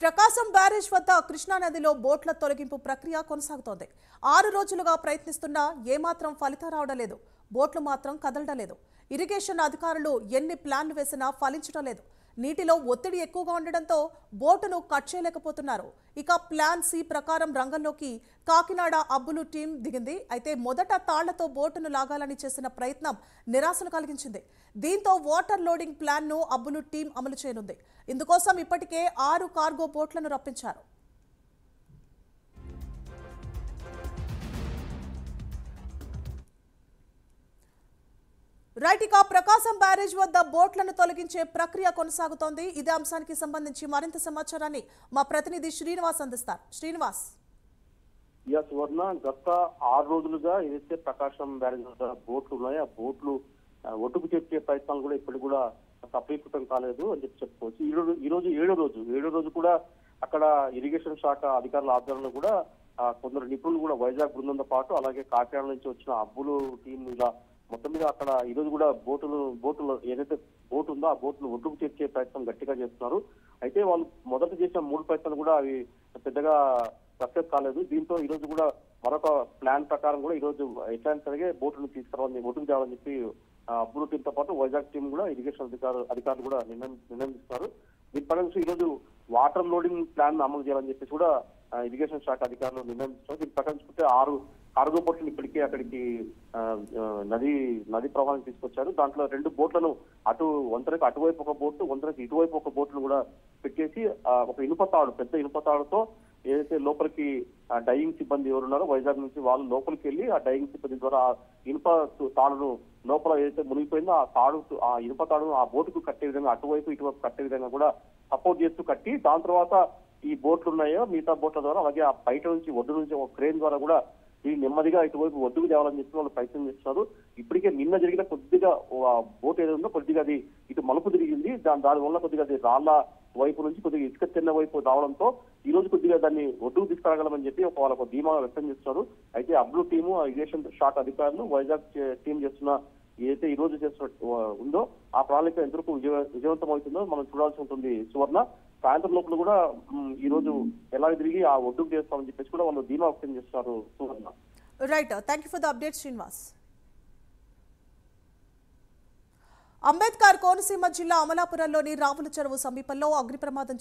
ప్రకాశం barrage వద్ద కృష్ణా నదిలో బోట్ల తొలగింపు ప్రక్రియ కొనసాగుతోంది. 6 రోజులుగా ప్రయత్నిస్తున్నా ఏమాత్రం ఫలితం రావడం లేదు. బోట్లు మాత్రం కదలడం లేదు. ఇరిగేషన్ అధికారులు ఎన్ని ప్లాన్లు వేసినా ఫలించడం లేదు. నీటిలో ఒత్తిడి ఎక్కువగా ఉండడంతో బోటును కట్ చేయలేకపోతున్నారు. ఇక ప్లాన్ సి ప్రకారం రంగంలోకి కాకినాడ అబ్బులు టీం దిగింది. అయితే మొదట తాళ్లతో బోటును లాగాలని చేసిన ప్రయత్నం నిరాశను కలిగించింది. దీంతో వాటర్ లోడింగ్ ప్లాన్ ను అబ్బులు టీం అమలు చేయనుంది. ఇందుకోసం ఇప్పటికే 6 కార్గో బోట్లను రప్పించారు. రైట్, ఇక ప్రకాశం బ్యారేజ్ వద్ద బోట్లను తొలగించే ప్రక్రియ కొనసాగుతోంది. ఇదే అంశానికి సంబంధించి మరింత సమాచారాన్ని మా ప్రతినిధి శ్రీనివాస్ అందిస్తారు. శ్రీనివాస్. సువర్ణ, గత 6 రోజులుగా ఏదైతే ప్రకాశం బ్యారేజ్ వద్ద బోట్లు ఉన్నాయో ఆ బోట్లు ఒట్టుకు చేర్చే ప్రయత్నాలు కూడా ఇప్పటికి కూడా సఫలీకృతం కాలేదు అని చెప్పుకోవచ్చు. ఈ రోజు ఏడో రోజు కూడా అక్కడ ఇరిగేషన్ శాఖ అధికారుల ఆధ్వర్యంలో కూడా కొందరు నిపుణులు కూడా వైజాగ్ బృందంతో పాటు అలాగే కాకినాడ నుంచి వచ్చిన అబ్బులు టీం ఇలా మొత్తం మీద అక్కడ ఈ రోజు కూడా బోటులు ఏదైతే బోటు ఉందో ఆ బోటును ఒడ్డుకు చేర్చే ప్రయత్నం గట్టిగా చేస్తున్నారు. అయితే వాళ్ళు మొదట చేసిన 3 ప్రయత్నాలు కూడా అవి పెద్దగా సక్సెస్ కాలేదు. దీంతో ఈ రోజు కూడా మరొక ప్లాన్ ప్రకారం కూడా ఈ రోజు ఎట్లాంటి సరిగే బోటును తీసుకురావాలని ఒడ్డుకు తేవాలని చెప్పి అబ్బులు టీంతో పాటు వైజాగ్ టీం కూడా ఇరిగేషన్ అధికారులు కూడా నిర్ణయిస్తున్నారు. దీని ప్రకారం ఈ రోజు వాటర్ లోడింగ్ ప్లాన్ అమలు చేయాలని చెప్పేసి కూడా ఇరిగేషన్ శాఖ అధికారులు నిర్ణయిస్తున్నారు. దీని ప్రకారం చూస్తే 6 కార్గో బోట్లను ఇప్పటికే అక్కడికి నది ప్రవాహానికి తీసుకొచ్చారు. దాంట్లో 2 బోట్లను అటు వంతెనకు అటువైపు ఒక బోటు, వంతెనకు ఇటువైపు ఒక బోట్ను కూడా పెట్టేసి ఒక పెద్ద ఇనుప తాడుతో ఏదైతే లోపలికి డైయింగ్ సిబ్బంది ఎవరున్నారో వైజాగ్ నుంచి వాళ్ళు లోపలికి వెళ్ళి ఆ డైయింగ్ సిబ్బంది ద్వారా ఇనుప తాడును లోపల ఏదైతే మునిగిపోయిందో ఆ ఇనుప తాడును ఆ బోటుకు కట్టే విధంగా అటువైపు ఇటువైపు కట్టే విధంగా కూడా సపోర్ట్ చేస్తూ కట్టి దాని తర్వాత ఈ బోట్లు ఉన్నాయో మిగతా బోట్ల ద్వారా అలాగే ఆ బయట నుంచి ఒడ్డు నుంచి ఒక క్రేన్ ద్వారా కూడా ఈ నెమ్మదిగా ఇటువైపు ఒడ్డుకు తేవాలని చెప్పి వాళ్ళు ప్రయత్నం చేస్తున్నారు. ఇప్పటికే నిన్న జరిగిన కొద్దిగా బోట్ ఏదో ఉందో కొద్దిగా అది ఇటు మలుపు తిరిగింది. దాని వల్ల కొద్దిగా అది రాళ్ల వైపు నుంచి కొద్దిగా ఇసుక తిన్న వైపు రావడంతో ఈ రోజు కొద్దిగా దాన్ని ఒడ్డుకు తీసుకురాగలమని చెప్పి వాళ్ళకు ధీమా వ్యక్తం చేస్తున్నారు. అయితే అబ్లు టీము ఇరిగేషన్ శాఖ అధికారులు వైజాగ్ టీం చేస్తున్న ఏదైతే ఈ రోజు చేస్తున్న ఉందో ఆ ప్రణాళిక ఎంతవరకు విజయవంతం అవుతుందో మనం చూడాల్సి ఉంటుంది. సువర్ణ, సాయంత్రం లోపల కూడా ఈ రోజు ఎలా తిరిగి ఆ ఒడ్డుకు చేస్తామని చెప్పేసి కూడా వాళ్ళు ధీమా వ్యక్తం చేస్తున్నారు. Suvarna. Right, thank you for the update Srinivas. Ambedkar Konaseema జిల్లా అమలాపురంలోని రావుల చెరువు సమీపంలో అగ్ని ప్రమాదం